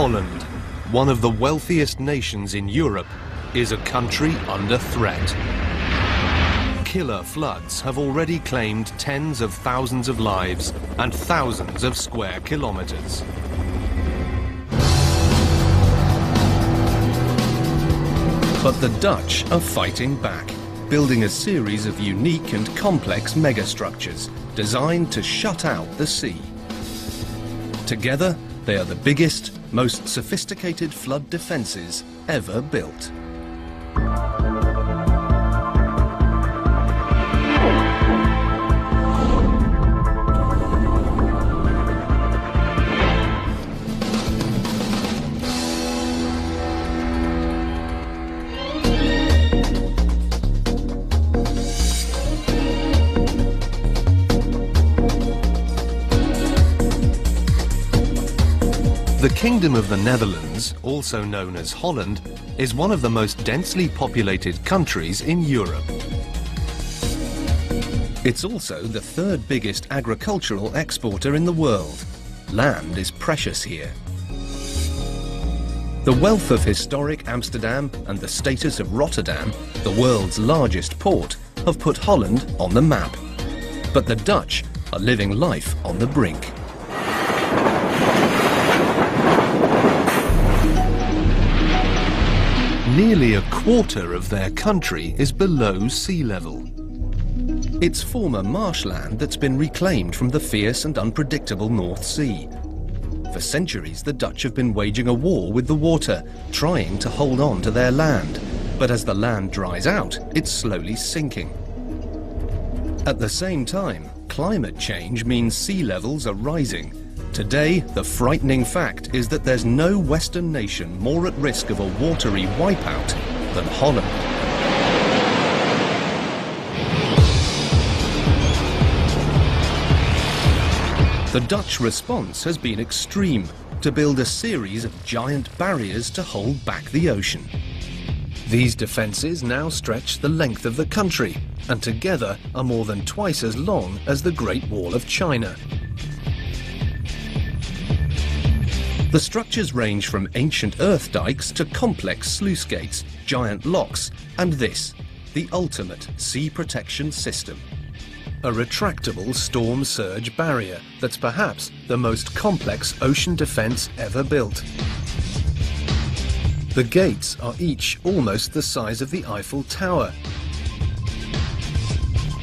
Holland, one of the wealthiest nations in Europe, is a country under threat. Killer floods have already claimed tens of thousands of lives and thousands of square kilometers. But the Dutch are fighting back, building a series of unique and complex megastructures designed to shut out the sea. Together, they are the biggest, most sophisticated flood defences ever built. The Kingdom of the Netherlands, also known as Holland, is one of the most densely populated countries in Europe. It's also the third biggest agricultural exporter in the world. Land is precious here. The wealth of historic Amsterdam and the status of Rotterdam, the world's largest port, have put Holland on the map. But the Dutch are living life on the brink. Nearly a quarter of their country is below sea level. It's former marshland that's been reclaimed from the fierce and unpredictable North Sea. For centuries, the Dutch have been waging a war with the water, trying to hold on to their land. But as the land dries out, it's slowly sinking. At the same time, climate change means sea levels are rising. Today, the frightening fact is that there's no Western nation more at risk of a watery wipeout than Holland. The Dutch response has been extreme, to build a series of giant barriers to hold back the ocean. These defences now stretch the length of the country, and together are more than twice as long as the Great Wall of China. The structures range from ancient earth dikes to complex sluice gates, giant locks, and this, the ultimate sea protection system. A retractable storm surge barrier that's perhaps the most complex ocean defence ever built. The gates are each almost the size of the Eiffel Tower.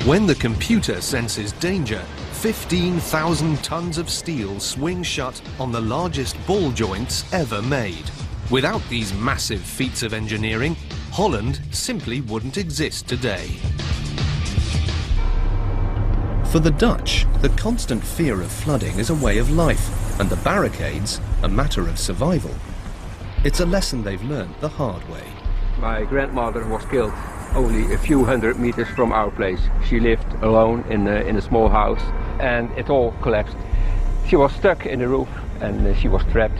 When the computer senses danger, 15,000 tons of steel swing shut on the largest ball joints ever made. Without these massive feats of engineering, Holland simply wouldn't exist today. For the Dutch, the constant fear of flooding is a way of life, and the barricades a matter of survival. It's a lesson they've learned the hard way. My grandmother was killed only a few hundred meters from our place. She lived alone in a small house, and it all collapsed. She was stuck in the roof and she was trapped.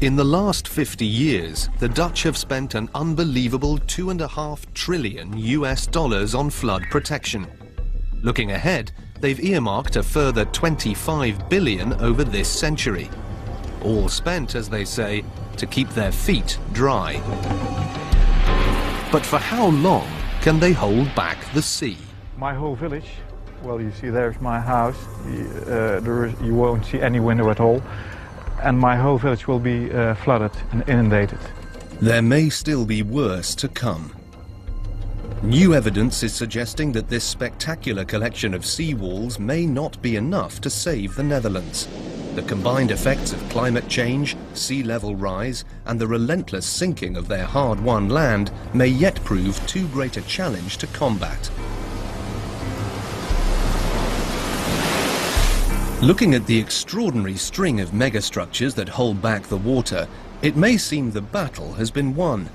In the last 50 years, the Dutch have spent an unbelievable $2.5 trillion on flood protection. Looking ahead, they've earmarked a further 25 billion over this century. All spent, as they say, to keep their feet dry. But for how long can they hold back the sea? My whole village, well, you see there's my house, you won't see any window at all, and my whole village will be flooded and inundated. There may still be worse to come. New evidence is suggesting that this spectacular collection of seawalls may not be enough to save the Netherlands. The combined effects of climate change, sea level rise, and the relentless sinking of their hard-won land may yet prove too great a challenge to combat. Looking at the extraordinary string of megastructures that hold back the water, it may seem the battle has been won.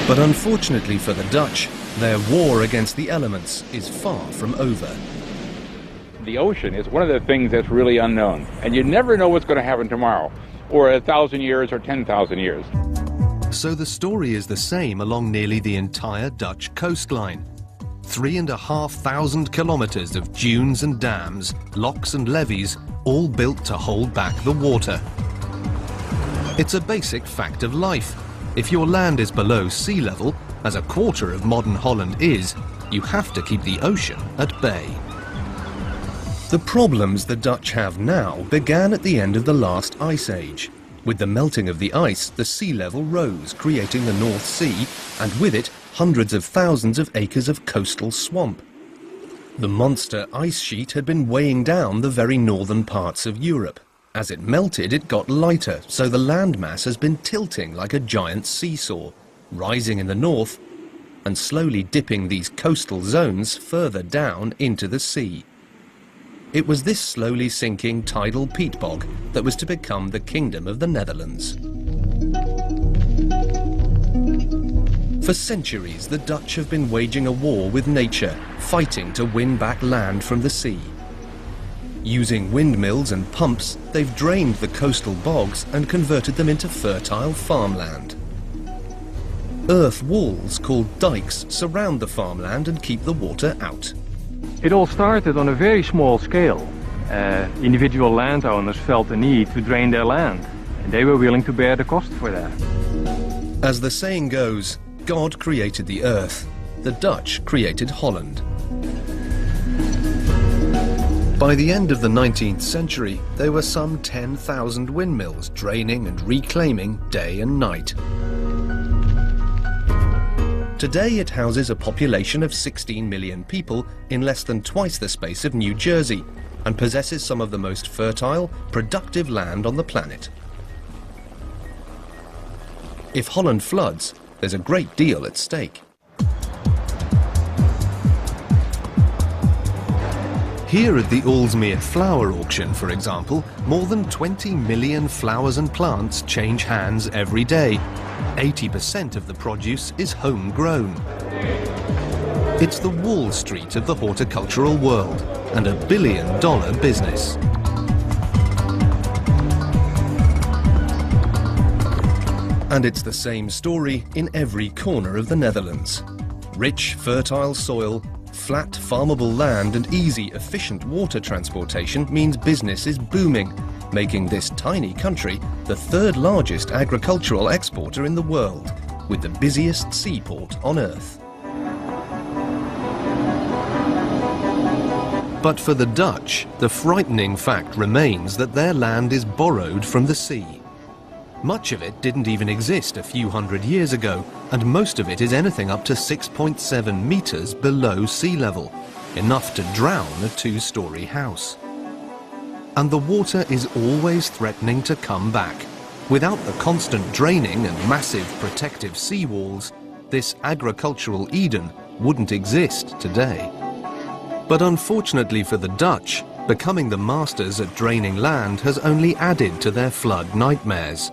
But unfortunately for the Dutch, their war against the elements is far from over. The ocean is one of the things that's really unknown, and you never know what's going to happen tomorrow, or 1,000 years, or 10,000 years. So the story is the same along nearly the entire Dutch coastline. 3,500 kilometers of dunes and dams, locks and levees, all built to hold back the water. It's a basic fact of life. If your land is below sea level, as a quarter of modern Holland is, you have to keep the ocean at bay. The problems the Dutch have now began at the end of the last ice age. With the melting of the ice, the sea level rose, creating the North Sea, and with it, hundreds of thousands of acres of coastal swamp. The monster ice sheet had been weighing down the very northern parts of Europe. As it melted, it got lighter, so the landmass has been tilting like a giant seesaw, rising in the north and slowly dipping these coastal zones further down into the sea. It was this slowly sinking tidal peat bog that was to become the Kingdom of the Netherlands. For centuries, the Dutch have been waging a war with nature, fighting to win back land from the sea. Using windmills and pumps, they've drained the coastal bogs and converted them into fertile farmland. Earth walls called dikes surround the farmland and keep the water out. It all started on a very small scale. Individual landowners felt the need to drain their land, and they were willing to bear the cost for that. As the saying goes, God created the earth. The Dutch created Holland. By the end of the 19th century, there were some 10,000 windmills draining and reclaiming day and night. Today it houses a population of 16 million people in less than twice the space of New Jersey and possesses some of the most fertile, productive land on the planet. If Holland floods, there's a great deal at stake. Here at the Aalsmeer flower auction, for example, more than 20 million flowers and plants change hands every day. 80% of the produce is homegrown. It's the Wall Street of the horticultural world and $1 billion business. And it's the same story in every corner of the Netherlands. Rich, fertile soil, flat, farmable land and easy, efficient water transportation means business is booming, making this tiny country the third largest agricultural exporter in the world, with the busiest seaport on Earth. But for the Dutch, the frightening fact remains that their land is borrowed from the sea. Much of it didn't even exist a few hundred years ago, and most of it is anything up to 6.7 meters below sea level, enough to drown a two-story house. And the water is always threatening to come back. Without the constant draining and massive protective seawalls, this agricultural Eden wouldn't exist today. But unfortunately for the Dutch, becoming the masters at draining land has only added to their flood nightmares.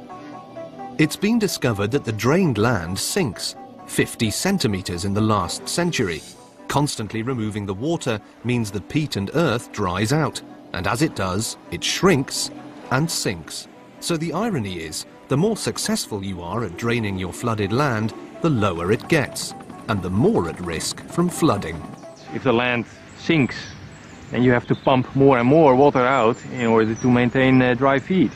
It's been discovered that the drained land sinks 50 centimeters in the last century. Constantly removing the water means the peat and earth dries out, and as it does, it shrinks and sinks. So the irony is, the more successful you are at draining your flooded land, the lower it gets, and the more at risk from flooding. If the land sinks, then you have to pump more and more water out in order to maintain dry feed.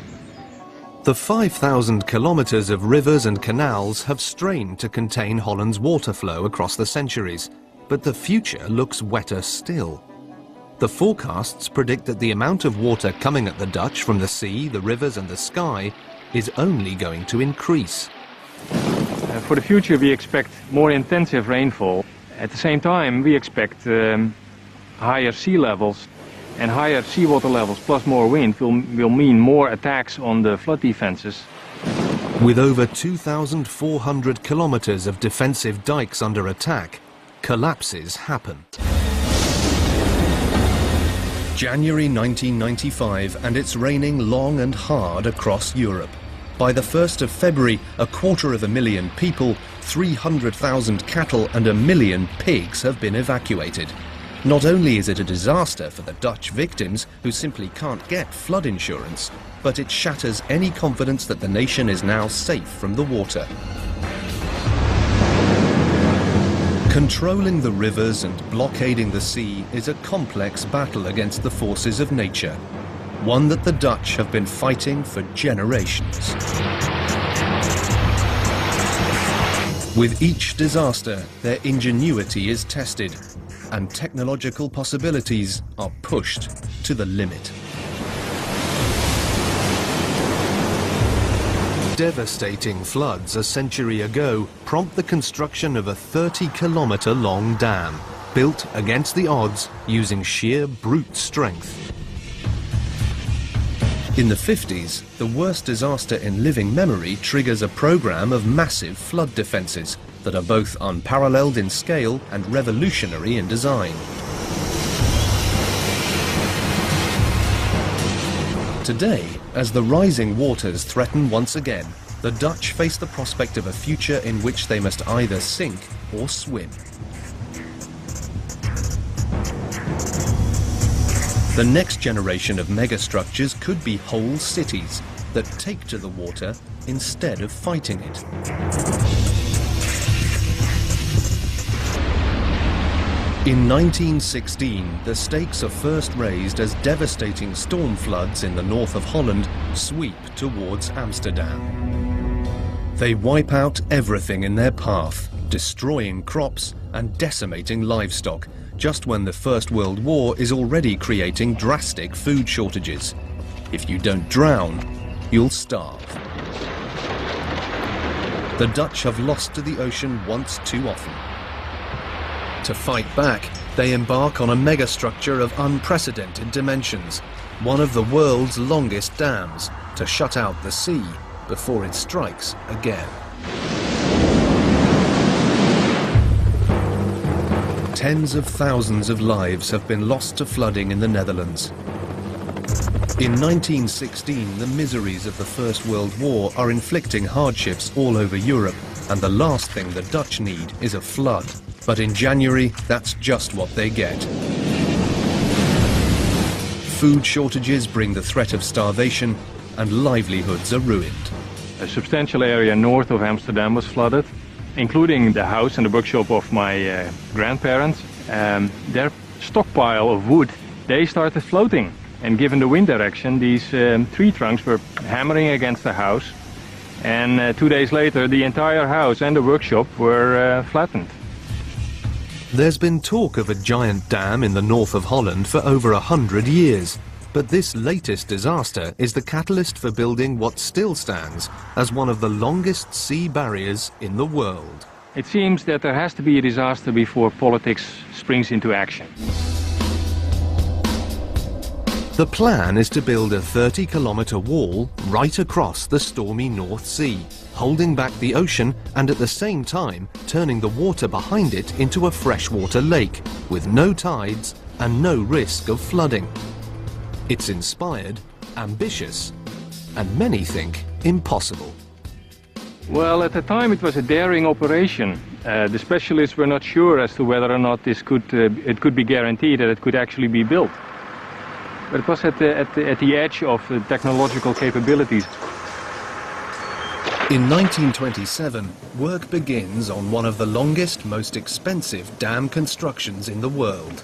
The 5,000 kilometers of rivers and canals have strained to contain Holland's water flow across the centuries, but the future looks wetter still. The forecasts predict that the amount of water coming at the Dutch from the sea, the rivers and the sky is only going to increase. For the future we expect more intensive rainfall. At the same time we expect higher sea levels. And higher seawater levels plus more wind will mean more attacks on the flood defenses. With over 2,400 kilometers of defensive dikes under attack, collapses happen. January 1995, and it's raining long and hard across Europe. By the 1st of February, 250,000 people, 300,000 cattle and 1 million pigs have been evacuated. Not only is it a disaster for the Dutch victims, who simply can't get flood insurance, but it shatters any confidence that the nation is now safe from the water. Controlling the rivers and blockading the sea is a complex battle against the forces of nature, one that the Dutch have been fighting for generations. With each disaster, their ingenuity is tested, and technological possibilities are pushed to the limit. Devastating floods a century ago prompt the construction of a 30-kilometre-long dam, built against the odds using sheer brute strength. In the 50s, the worst disaster in living memory triggers a program of massive flood defences that are both unparalleled in scale and revolutionary in design. Today, as the rising waters threaten once again, the Dutch face the prospect of a future in which they must either sink or swim. The next generation of megastructures could be whole cities that take to the water instead of fighting it. In 1916, the stakes are first raised as devastating storm floods in the north of Holland sweep towards Amsterdam. They wipe out everything in their path, destroying crops and decimating livestock, just when the First World War is already creating drastic food shortages. If you don't drown, you'll starve. The Dutch have lost to the ocean once too often. To fight back, they embark on a megastructure of unprecedented dimensions, one of the world's longest dams, to shut out the sea before it strikes again. Tens of thousands of lives have been lost to flooding in the Netherlands. In 1916, the miseries of the First World War are inflicting hardships all over Europe, and the last thing the Dutch need is a flood. But in January, that's just what they get. Food shortages bring the threat of starvation, and livelihoods are ruined. A substantial area north of Amsterdam was flooded, including the house and the workshop of my grandparents. Their stockpile of wood, they started floating. And given the wind direction, these tree trunks were hammering against the house. And 2 days later, the entire house and the workshop were flattened. There's been talk of a giant dam in the north of Holland for over 100 years. But this latest disaster is the catalyst for building what still stands as one of the longest sea barriers in the world. It seems that there has to be a disaster before politics springs into action. The plan is to build a 30-kilometre wall right across the stormy North Sea, holding back the ocean and at the same time turning the water behind it into a freshwater lake with no tides and no risk of flooding. It's inspired, ambitious, and many think impossible. Well, at the time it was a daring operation. The specialists were not sure as to whether or not it could be guaranteed that it could actually be built. But it was at the edge of the technological capabilities. In 1927, work begins on one of the longest, most expensive dam constructions in the world.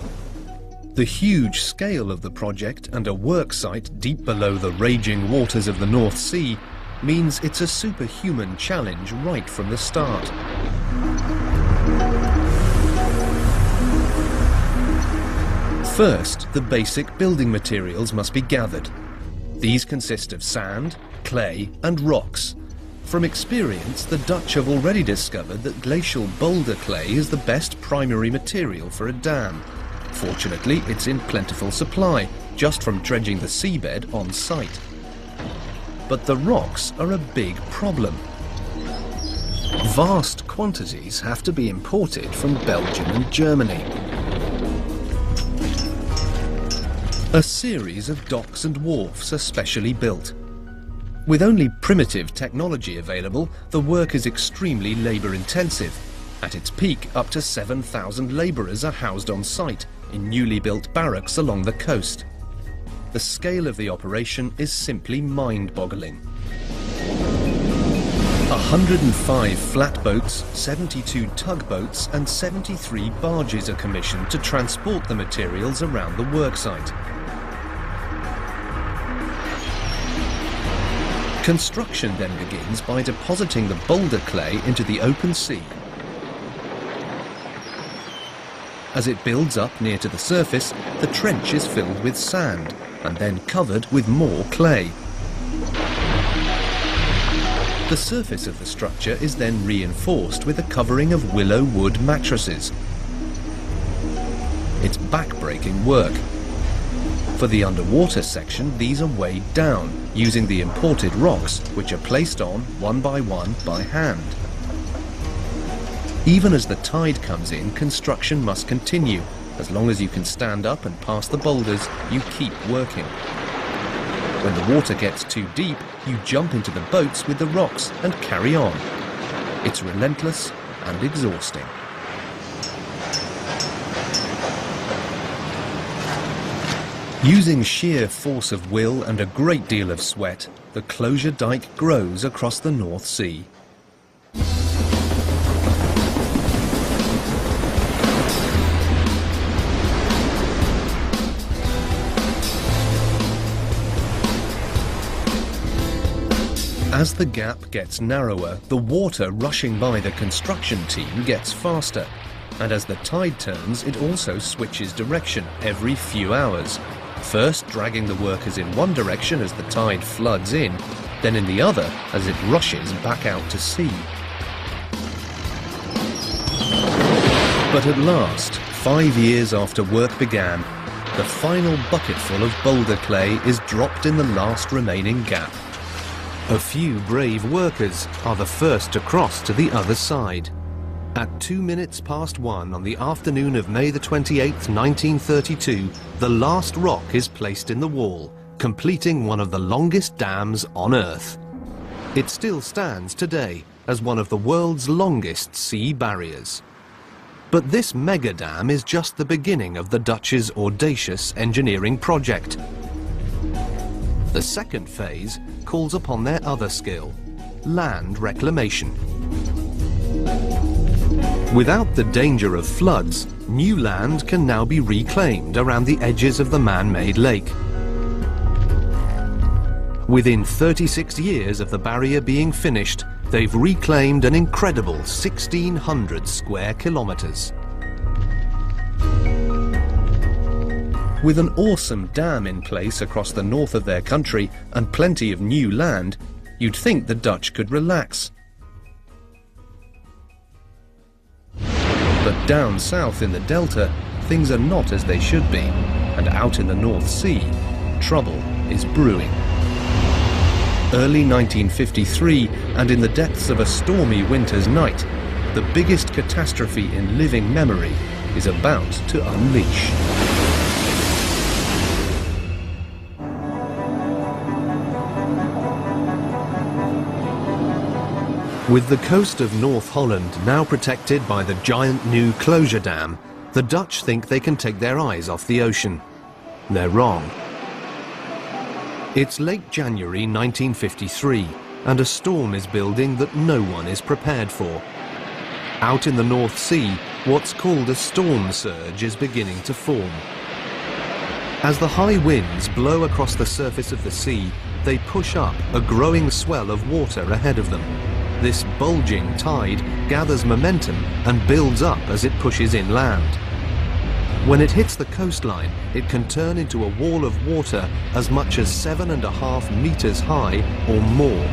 The huge scale of the project and a work site deep below the raging waters of the North Sea means it's a superhuman challenge right from the start. First, the basic building materials must be gathered. These consist of sand, clay, and rocks. From experience, the Dutch have already discovered that glacial boulder clay is the best primary material for a dam. Fortunately, it's in plentiful supply, just from dredging the seabed on site. But the rocks are a big problem. Vast quantities have to be imported from Belgium and Germany. A series of docks and wharfs are specially built. With only primitive technology available, the work is extremely labour-intensive. At its peak, up to 7,000 labourers are housed on site in newly built barracks along the coast. The scale of the operation is simply mind-boggling. 105 flatboats, 72 tugboats and 73 barges are commissioned to transport the materials around the worksite. Construction then begins by depositing the boulder clay into the open sea. As it builds up near to the surface, the trench is filled with sand and then covered with more clay. The surface of the structure is then reinforced with a covering of willow wood mattresses. It's back-breaking work. For the underwater section, these are weighed down using the imported rocks, which are placed on one by hand. Even as the tide comes in, construction must continue. As long as you can stand up and pass the boulders, you keep working. When the water gets too deep, you jump into the boats with the rocks and carry on. It's relentless and exhausting. Using sheer force of will and a great deal of sweat, the closure dike grows across the North Sea. As the gap gets narrower, the water rushing by the construction team gets faster. And as the tide turns, it also switches direction every few hours. First dragging the workers in one direction as the tide floods in, then in the other as it rushes back out to sea. But at last, 5 years after work began, the final bucketful of boulder clay is dropped in the last remaining gap. A few brave workers are the first to cross to the other side. At 1:02 on the afternoon of May the 28th, 1932, the last rock is placed in the wall, completing one of the longest dams on Earth. It still stands today as one of the world's longest sea barriers. But this mega dam is just the beginning of the Dutch's audacious engineering project. The second phase calls upon their other skill, land reclamation. Without the danger of floods, new land can now be reclaimed around the edges of the man-made lake. Within 36 years of the barrier being finished, they've reclaimed an incredible 1,600 square kilometers. With an awesome dam in place across the north of their country and plenty of new land, you'd think the Dutch could relax. But down south in the delta, things are not as they should be, and out in the North Sea, trouble is brewing. Early 1953, and in the depths of a stormy winter's night, the biggest catastrophe in living memory is about to unleash. With the coast of North Holland now protected by the giant new closure dam, the Dutch think they can take their eyes off the ocean. They're wrong. It's late January 1953, and a storm is building that no one is prepared for. Out in the North Sea, what's called a storm surge is beginning to form. As the high winds blow across the surface of the sea, they push up a growing swell of water ahead of them. This bulging tide gathers momentum and builds up as it pushes inland. When it hits the coastline, it can turn into a wall of water as much as 7.5 meters high or more.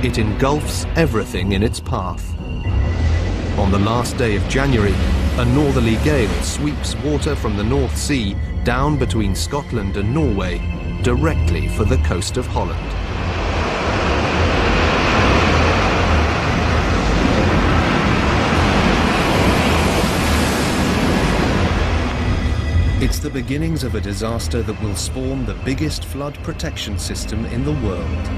It engulfs everything in its path. On the last day of January, a northerly gale sweeps water from the North Sea down between Scotland and Norway, directly for the coast of Holland. It's the beginnings of a disaster that will spawn the biggest flood protection system in the world.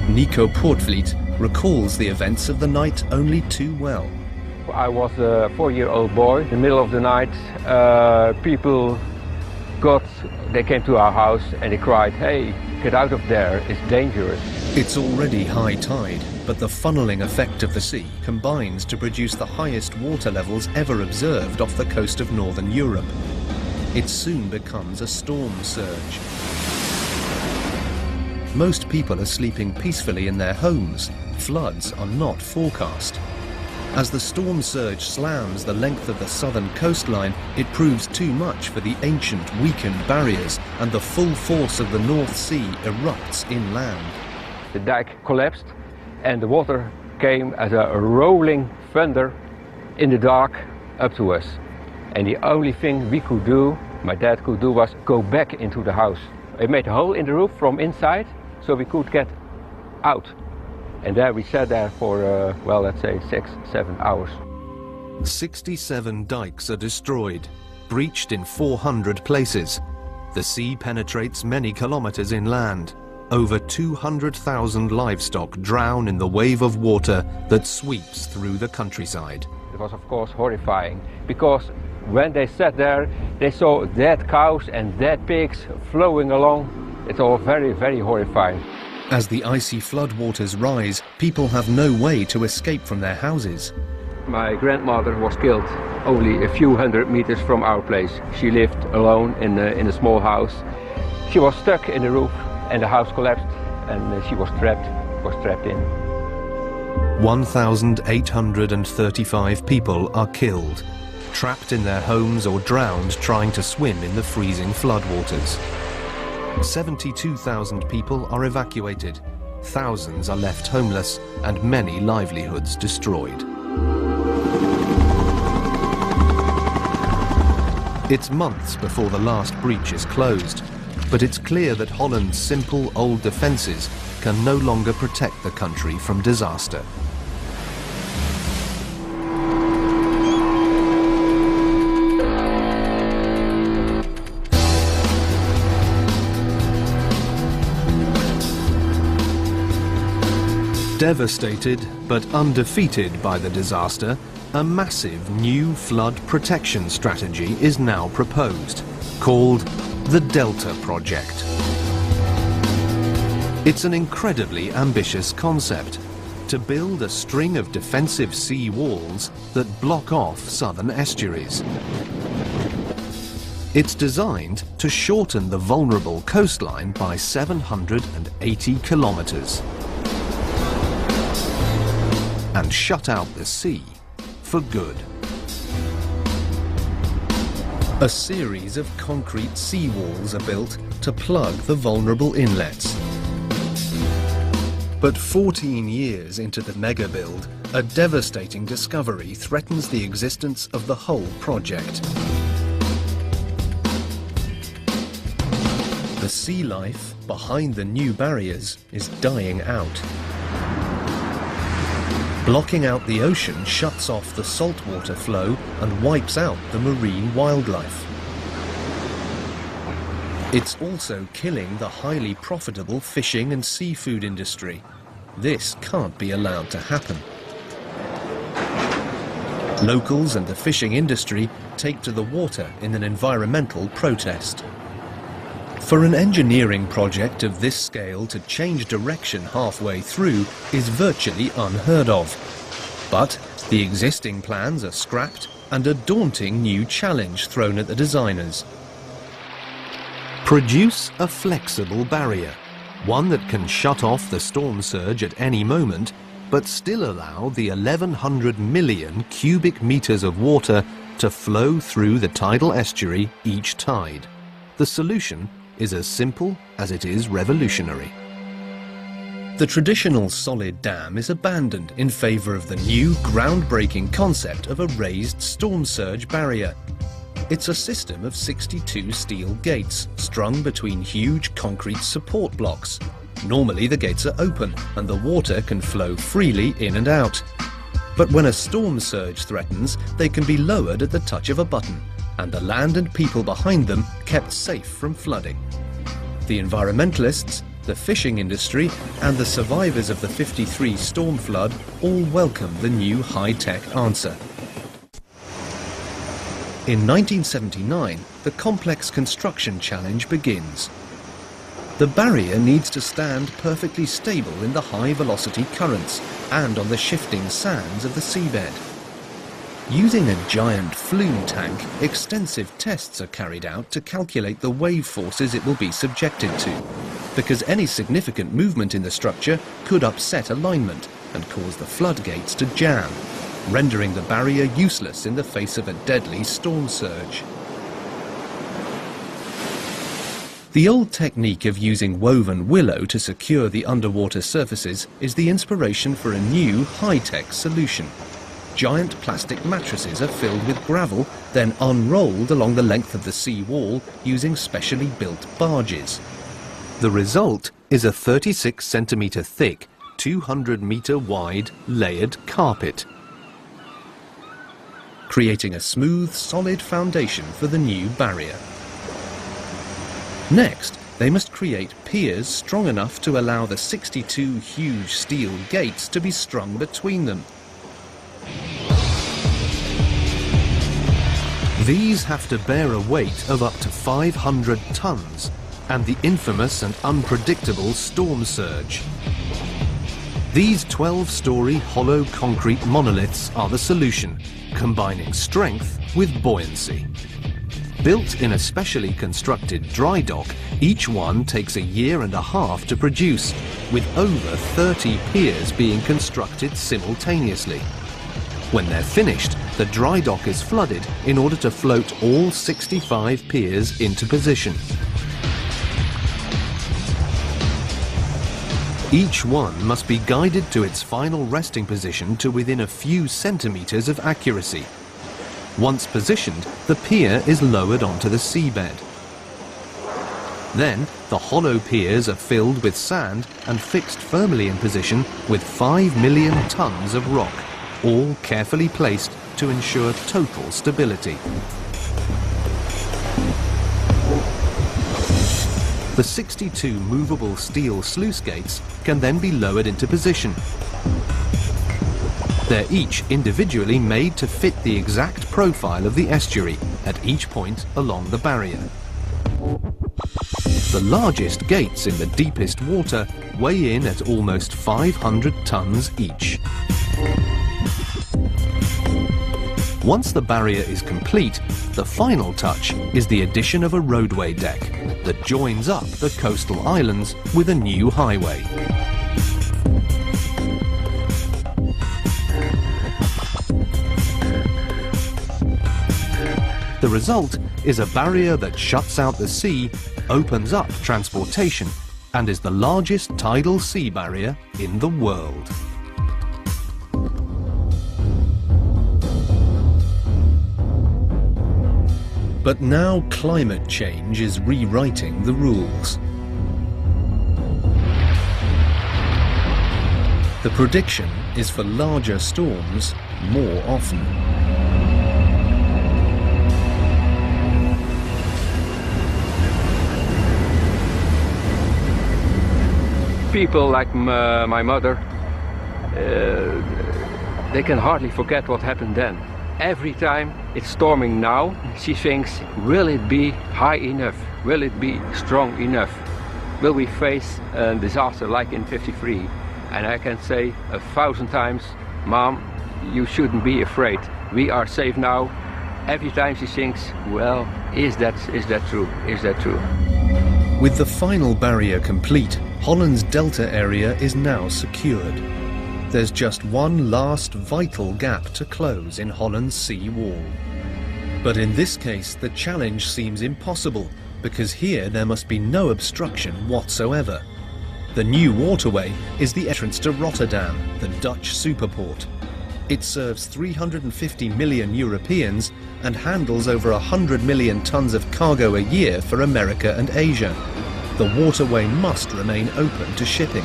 Nico Poortvliet recalls the events of the night only too well. I was a 4-year-old boy. In the middle of the night, people came to our house and they cried, "Hey, get out of there, it's dangerous." It's already high tide, but the funneling effect of the sea combines to produce the highest water levels ever observed off the coast of northern Europe. It soon becomes a storm surge. Most people are sleeping peacefully in their homes. Floods are not forecast. As the storm surge slams the length of the southern coastline, it proves too much for the ancient, weakened barriers, and the full force of the North Sea erupts inland. The dike collapsed and the water came as a rolling thunder in the dark up to us. And the only thing we could do, my dad could do, was go back into the house. It made a hole in the roof from inside so we could get out. And there we sat there for, well, let's say 6-7 hours. 67 dikes are destroyed, breached in 400 places. The sea penetrates many kilometers inland. Over 200,000 livestock drown in the wave of water that sweeps through the countryside. It was of course horrifying, because when they sat there, they saw dead cows and dead pigs flowing along. It's all very, very horrifying. As the icy floodwaters rise, people have no way to escape from their houses. My grandmother was killed only a few hundred meters from our place. She lived alone in a small house. She was stuck in the roof and the house collapsed and she was trapped in. 1,835 people are killed, trapped in their homes or drowned trying to swim in the freezing floodwaters. 72,000 people are evacuated, thousands are left homeless, and many livelihoods destroyed. It's months before the last breach is closed, but it's clear that Holland's simple old defences can no longer protect the country from disaster. Devastated but undefeated by the disaster, a massive new flood protection strategy is now proposed, called the Delta Project. It's an incredibly ambitious concept, to build a string of defensive sea walls that block off southern estuaries. It's designed to shorten the vulnerable coastline by 780 kilometers. And shut out the sea for good. A series of concrete seawalls are built to plug the vulnerable inlets. But 14 years into the mega build, a devastating discovery threatens the existence of the whole project. The sea life behind the new barriers is dying out. Blocking out the ocean shuts off the saltwater flow and wipes out the marine wildlife. It's also killing the highly profitable fishing and seafood industry. This can't be allowed to happen. Locals and the fishing industry take to the water in an environmental protest. For an engineering project of this scale to change direction halfway through is virtually unheard of. But the existing plans are scrapped and a daunting new challenge thrown at the designers. Produce a flexible barrier, one that can shut off the storm surge at any moment, but still allow the 1,100 million cubic meters of water to flow through the tidal estuary each tide. The solution is as simple as it is revolutionary. The traditional solid dam is abandoned in favour of the new groundbreaking concept of a raised storm surge barrier. It's a system of 62 steel gates strung between huge concrete support blocks. Normally the gates are open and the water can flow freely in and out. But when a storm surge threatens, they can be lowered at the touch of a button, and the land and people behind them kept safe from flooding. The environmentalists, the fishing industry, and the survivors of the '53 storm flood all welcome the new high-tech answer. In 1979, the complex construction challenge begins. The barrier needs to stand perfectly stable in the high-velocity currents and on the shifting sands of the seabed. Using a giant flume tank, extensive tests are carried out to calculate the wave forces it will be subjected to, because any significant movement in the structure could upset alignment and cause the floodgates to jam, rendering the barrier useless in the face of a deadly storm surge. The old technique of using woven willow to secure the underwater surfaces is the inspiration for a new high-tech solution. Giant plastic mattresses are filled with gravel, then unrolled along the length of the sea wall using specially built barges. The result is a 36 centimetre thick, 200 metre wide layered carpet, creating a smooth, solid foundation for the new barrier. Next, they must create piers strong enough to allow the 62 huge steel gates to be strung between them. These have to bear a weight of up to 500 tons and the infamous and unpredictable storm surge. These 12-story hollow concrete monoliths are the solution, combining strength with buoyancy. Built in a specially constructed dry dock, each one takes a year and a half to produce, with over 30 piers being constructed simultaneously. When they're finished, the dry dock is flooded in order to float all 65 piers into position. Each one must be guided to its final resting position to within a few centimetres of accuracy. Once positioned, the pier is lowered onto the seabed. Then, the hollow piers are filled with sand and fixed firmly in position with 5 million tons of rock, all carefully placed to ensure total stability. The 62 movable steel sluice gates can then be lowered into position. They're each individually made to fit the exact profile of the estuary at each point along the barrier. The largest gates in the deepest water weigh in at almost 500 tons each. Once the barrier is complete, the final touch is the addition of a roadway deck that joins up the coastal islands with a new highway. The result is a barrier that shuts out the sea, opens up transportation, and is the largest tidal sea barrier in the world. But now climate change is rewriting the rules. The prediction is for larger storms more often. People like my mother, they can hardly forget what happened then. Every time it's storming now, she thinks, will it be high enough? Will it be strong enough? Will we face a disaster like in '53? And I can say 1,000 times, Mom, you shouldn't be afraid. We are safe now. Every time she thinks, well, is that true? Is that true? With the final barrier complete, Holland's delta area is now secured. There's just one last vital gap to close in Holland's sea wall. But in this case, the challenge seems impossible, because here there must be no obstruction whatsoever. The new waterway is the entrance to Rotterdam, the Dutch superport. It serves 350 million Europeans and handles over 100 million tons of cargo a year for America and Asia. The waterway must remain open to shipping.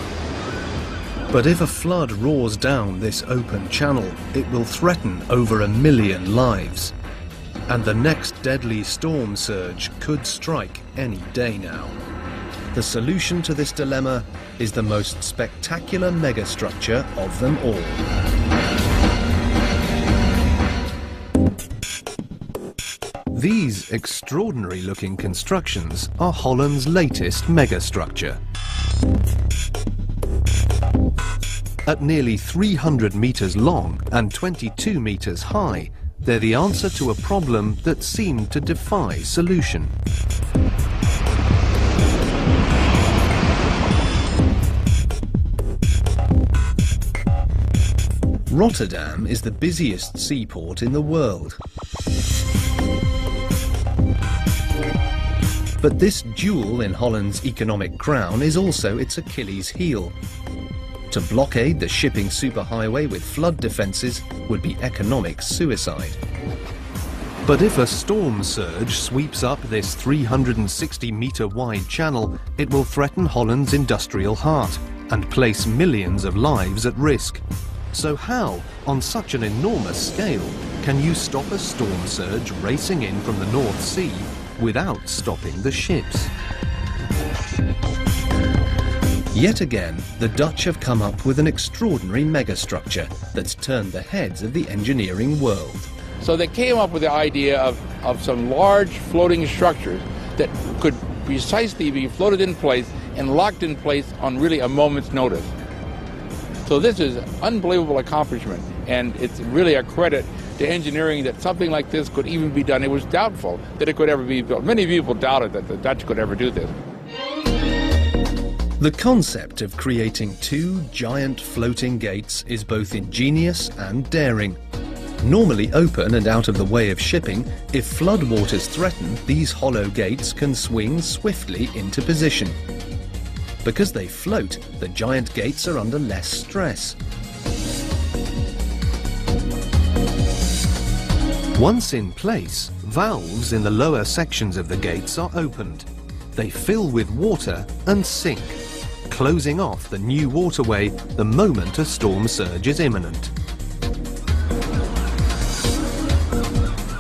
But if a flood roars down this open channel, it will threaten over 1 million lives. And the next deadly storm surge could strike any day now. The solution to this dilemma is the most spectacular megastructure of them all. These extraordinary-looking constructions are Holland's latest megastructure. At nearly 300 meters long and 22 meters high, they're the answer to a problem that seemed to defy solution. Rotterdam is the busiest seaport in the world. But this jewel in Holland's economic crown is also its Achilles heel. To blockade the shipping superhighway with flood defences would be economic suicide. But if a storm surge sweeps up this 360-metre wide channel, it will threaten Holland's industrial heart and place millions of lives at risk. So how, on such an enormous scale, can you stop a storm surge racing in from the North Sea without stopping the ships? Yet again, the Dutch have come up with an extraordinary megastructure that's turned the heads of the engineering world. So they came up with the idea of some large floating structures that could precisely be floated in place and locked in place on really a moment's notice. So this is an unbelievable accomplishment, and it's really a credit to engineering that something like this could even be done. It was doubtful that it could ever be built. Many people doubted that the Dutch could ever do this. The concept of creating two giant floating gates is both ingenious and daring. Normally open and out of the way of shipping, if floodwaters threaten, these hollow gates can swing swiftly into position. Because they float, the giant gates are under less stress. Once in place, valves in the lower sections of the gates are opened. They fill with water and sink, closing off the new waterway the moment a storm surge is imminent.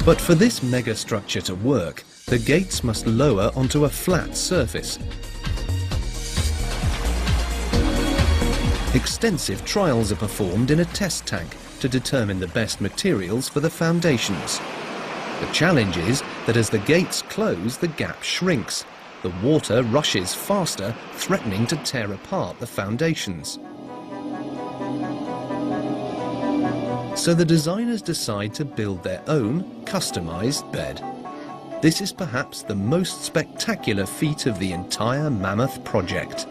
But for this megastructure to work, the gates must lower onto a flat surface. Extensive trials are performed in a test tank to determine the best materials for the foundations. The challenge is that as the gates close, the gap shrinks. The water rushes faster, threatening to tear apart the foundations. So the designers decide to build their own customized bed. This is perhaps the most spectacular feat of the entire mammoth project.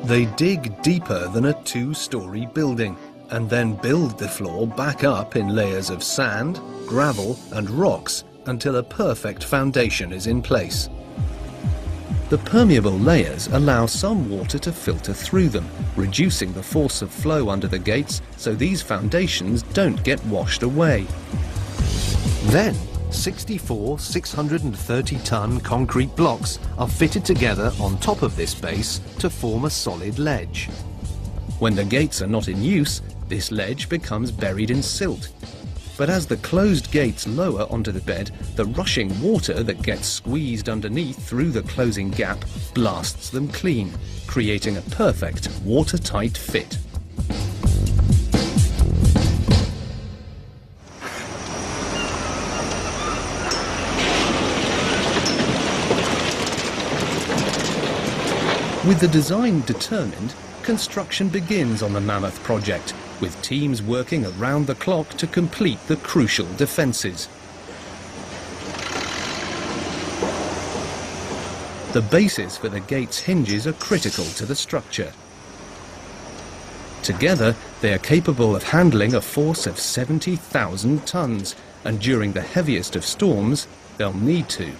They dig deeper than a two-story building and then build the floor back up in layers of sand, gravel and rocks until a perfect foundation is in place. The permeable layers allow some water to filter through them, reducing the force of flow under the gates so these foundations don't get washed away. Then, 64 630-ton concrete blocks are fitted together on top of this base to form a solid ledge. When the gates are not in use, this ledge becomes buried in silt. But as the closed gates lower onto the bed, the rushing water that gets squeezed underneath through the closing gap blasts them clean, creating a perfect watertight fit. With the design determined, construction begins on the mammoth project, with teams working around the clock to complete the crucial defences. The bases for the gate's hinges are critical to the structure. Together, they are capable of handling a force of 70,000 tons, and during the heaviest of storms, they'll need to.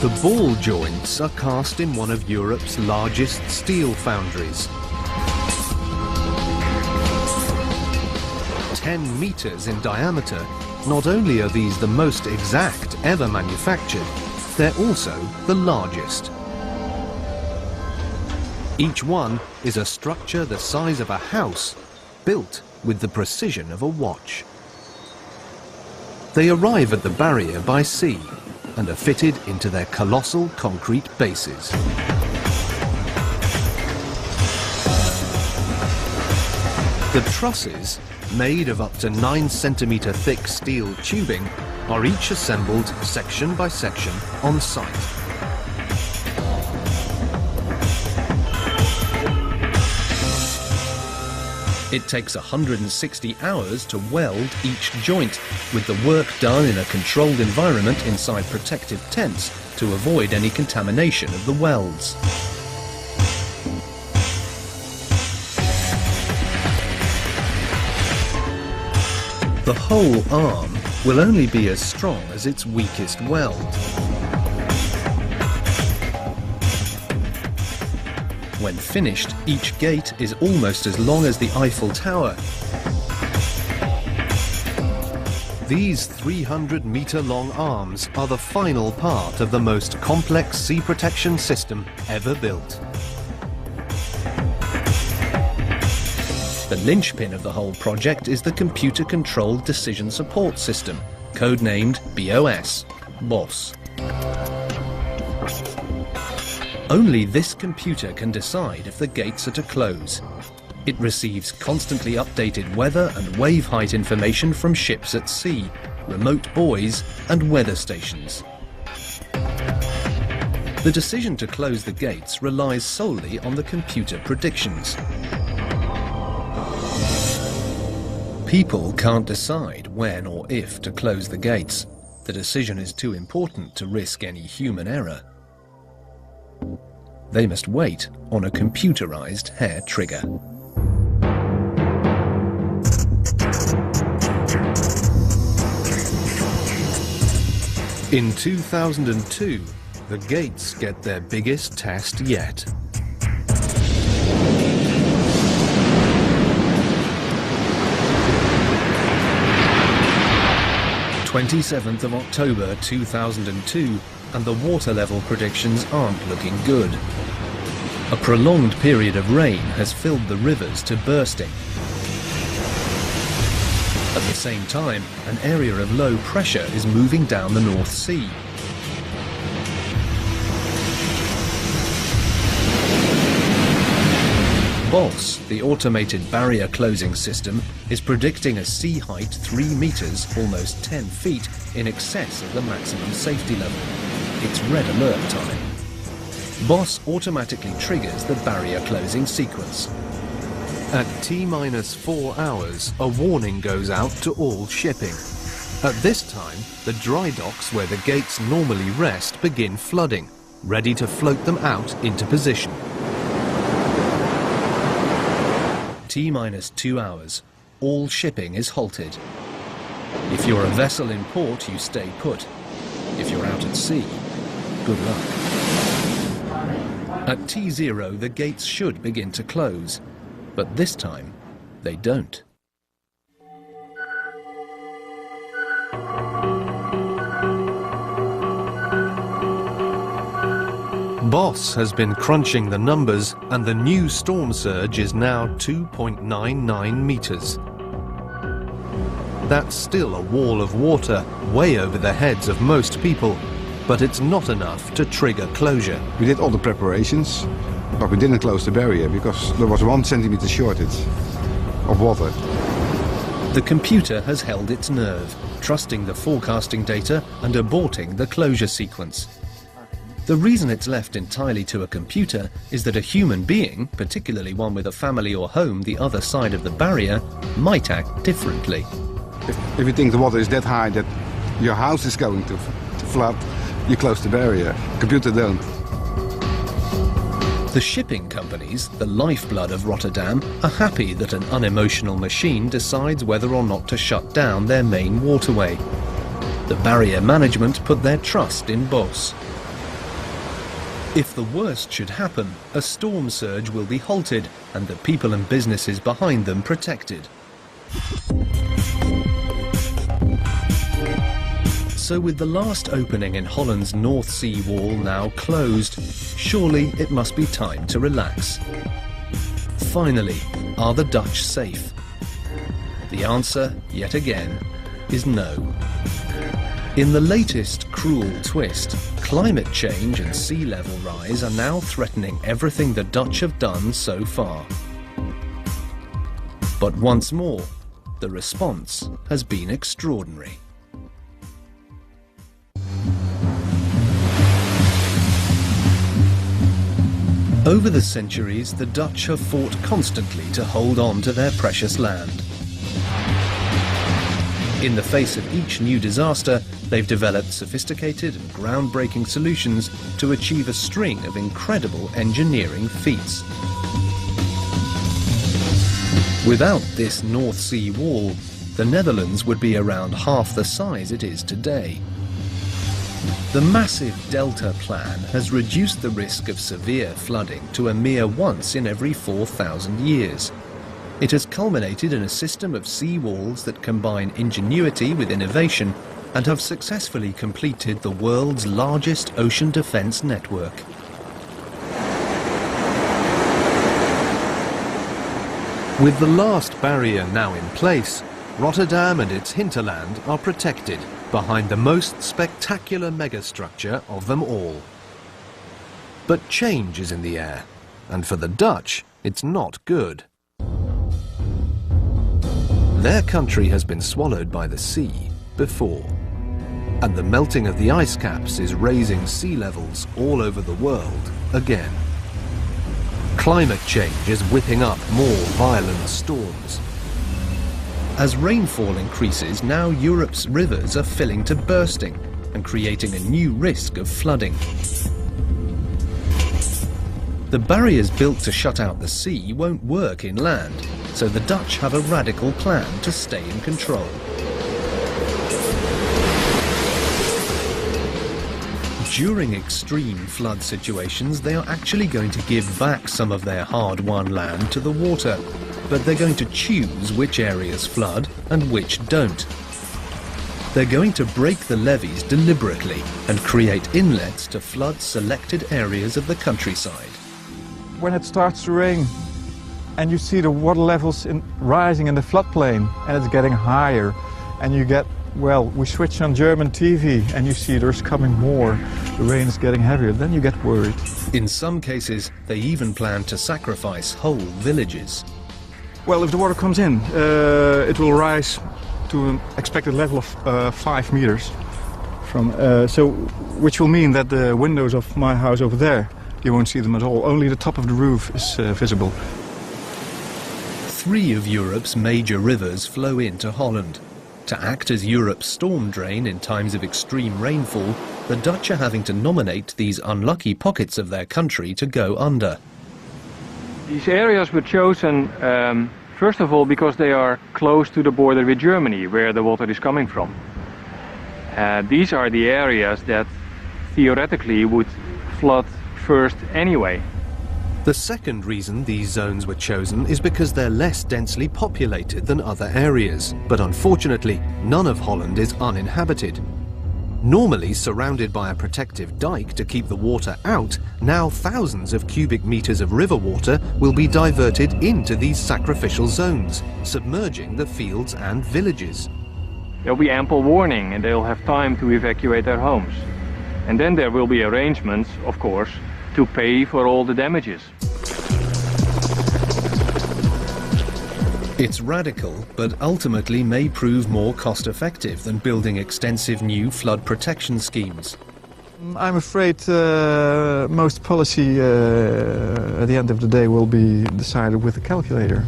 The ball joints are cast in one of Europe's largest steel foundries. 10 meters in diameter, not only are these the most exact ever manufactured, they're also the largest. Each one is a structure the size of a house, built with the precision of a watch. They arrive at the barrier by sea. and are fitted into their colossal concrete bases. The trusses, made of up to 9 centimetre thick steel tubing, are each assembled section by section on site. It takes 160 hours to weld each joint, with the work done in a controlled environment inside protective tents to avoid any contamination of the welds. The whole arm will only be as strong as its weakest weld. When finished, each gate is almost as long as the Eiffel Tower. These 300-metre-long arms are the final part of the most complex sea protection system ever built. The linchpin of the whole project is the computer-controlled decision support system, codenamed BOS. Only this computer can decide if the gates are to close. It receives constantly updated weather and wave height information from ships at sea, remote buoys and weather stations. The decision to close the gates relies solely on the computer predictions. People can't decide when or if to close the gates. The decision is too important to risk any human error. They must wait on a computerized hair trigger. In 2002, the gates get their biggest test yet. 27th of October 2002, and the water level predictions aren't looking good. A prolonged period of rain has filled the rivers to bursting. At the same time, an area of low pressure is moving down the North Sea. BOS, the automated barrier closing system, is predicting a sea height 3 meters, almost 10 feet, in excess of the maximum safety level. It's red alert time. BOS automatically triggers the barrier closing sequence. At T-4 hours, a warning goes out to all shipping. At this time, the dry docks where the gates normally rest begin flooding, ready to float them out into position. T-2 hours, all shipping is halted. If you're a vessel in port, you stay put. If you're out at sea, good luck. At T0, the gates should begin to close, but this time, they don't. BOS has been crunching the numbers, and the new storm surge is now 2.99 meters. That's still a wall of water way over the heads of most people, but it's not enough to trigger closure. We did all the preparations, but we didn't close the barrier because there was 1 centimeter shortage of water. The computer has held its nerve, trusting the forecasting data and aborting the closure sequence. The reason it's left entirely to a computer is that a human being, particularly one with a family or home the other side of the barrier, might act differently. If you think the water is that high that your house is going to flood, you close the barrier. Computer don't. The shipping companies, the lifeblood of Rotterdam, are happy that an unemotional machine decides whether or not to shut down their main waterway. The barrier management put their trust in BOS. If the worst should happen, a storm surge will be halted and the people and businesses behind them protected. So with the last opening in Holland's North Sea wall now closed, surely it must be time to relax. Finally, are the Dutch safe? The answer, yet again, is no. In the latest cruel twist, climate change and sea level rise are now threatening everything the Dutch have done so far. But once more, the response has been extraordinary. Over the centuries, the Dutch have fought constantly to hold on to their precious land. In the face of each new disaster, they've developed sophisticated and groundbreaking solutions to achieve a string of incredible engineering feats. Without this North Sea wall, the Netherlands would be around half the size it is today. The massive Delta Plan has reduced the risk of severe flooding to a mere once in every 4,000 years. It has culminated in a system of sea walls that combine ingenuity with innovation and have successfully completed the world's largest ocean defence network. With the last barrier now in place, Rotterdam and its hinterland are protected behind the most spectacular megastructure of them all. But change is in the air, and for the Dutch, it's not good. Their country has been swallowed by the sea before, and the melting of the ice caps is raising sea levels all over the world again. Climate change is whipping up more violent storms. As rainfall increases, now Europe's rivers are filling to bursting and creating a new risk of flooding. The barriers built to shut out the sea won't work inland, so the Dutch have a radical plan to stay in control. During extreme flood situations, they are actually going to give back some of their hard-won land to the water, but they're going to choose which areas flood and which don't. They're going to break the levees deliberately and create inlets to flood selected areas of the countryside. When it starts to rain and you see the water levels rising in the floodplain and it's getting higher, and you get, well, we switch on German TV and you see there's coming more, the rain is getting heavier, then you get worried. In some cases, they even plan to sacrifice whole villages. Well, if the water comes in, it will rise to an expected level of 5 meters, which will mean that the windows of my house over there, you won't see them at all. Only the top of the roof is visible. 3 of Europe's major rivers flow into Holland. To act as Europe's storm drain in times of extreme rainfall, the Dutch are having to nominate these unlucky pockets of their country to go under. These areas were chosen, first of all, because they are close to the border with Germany, where the water is coming from. These are the areas that theoretically would flood first anyway. The second reason these zones were chosen is because they're less densely populated than other areas, but unfortunately, none of Holland is uninhabited. Normally surrounded by a protective dike to keep the water out, now thousands of cubic meters of river water will be diverted into these sacrificial zones, submerging the fields and villages. There'll be ample warning and they'll have time to evacuate their homes. And then there will be arrangements, of course, to pay for all the damages. It's radical, but ultimately may prove more cost-effective than building extensive new flood protection schemes. I'm afraid most policy at the end of the day will be decided with a calculator.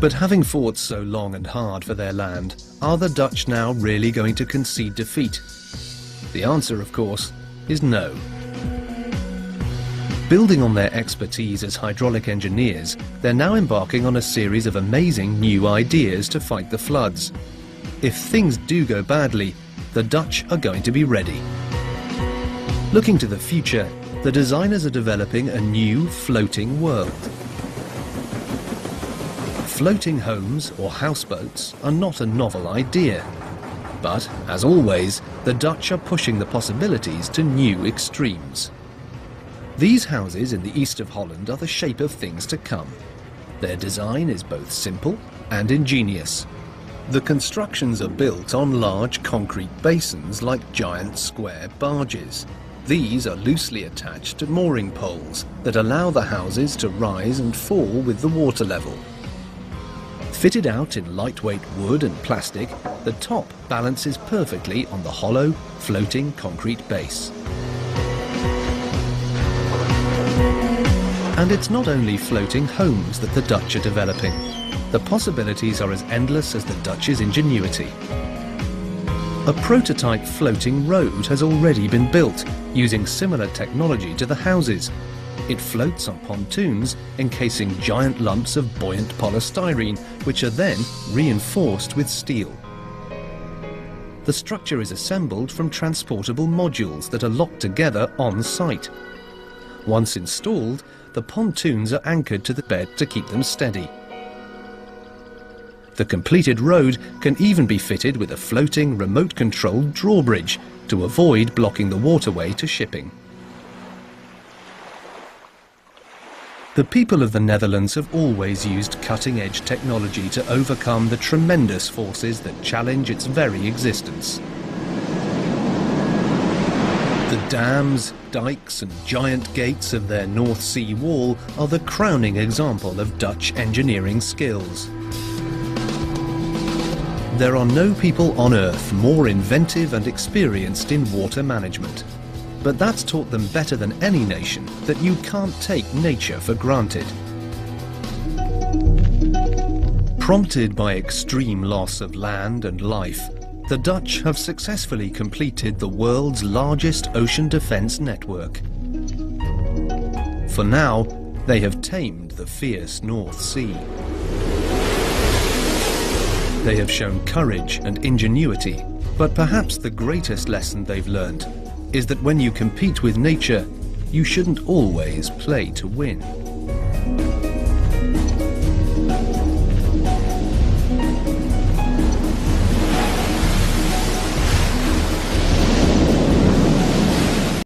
But having fought so long and hard for their land, are the Dutch now really going to concede defeat? The answer, of course, is no. Building on their expertise as hydraulic engineers, they're now embarking on a series of amazing new ideas to fight the floods. If things do go badly, the Dutch are going to be ready. Looking to the future, the designers are developing a new floating world. Floating homes or houseboats are not a novel idea. But, as always, the Dutch are pushing the possibilities to new extremes. These houses in the east of Holland are the shape of things to come. Their design is both simple and ingenious. The constructions are built on large concrete basins like giant square barges. These are loosely attached to mooring poles that allow the houses to rise and fall with the water level. Fitted out in lightweight wood and plastic, the top balances perfectly on the hollow, floating concrete base. And it's not only floating homes that the Dutch are developing. The possibilities are as endless as the Dutch's ingenuity. A prototype floating road has already been built, using similar technology to the houses. It floats on pontoons, encasing giant lumps of buoyant polystyrene, which are then reinforced with steel. The structure is assembled from transportable modules that are locked together on site. Once installed, the pontoons are anchored to the bed to keep them steady. The completed road can even be fitted with a floating remote-controlled drawbridge to avoid blocking the waterway to shipping. The people of the Netherlands have always used cutting-edge technology to overcome the tremendous forces that challenge its very existence. The dams, dikes and giant gates of their North Sea wall are the crowning example of Dutch engineering skills. There are no people on Earth more inventive and experienced in water management. But that's taught them better than any nation that you can't take nature for granted. Prompted by extreme loss of land and life, the Dutch have successfully completed the world's largest ocean defence network. For now, they have tamed the fierce North Sea. They have shown courage and ingenuity, but perhaps the greatest lesson they've learned is that when you compete with nature, you shouldn't always play to win.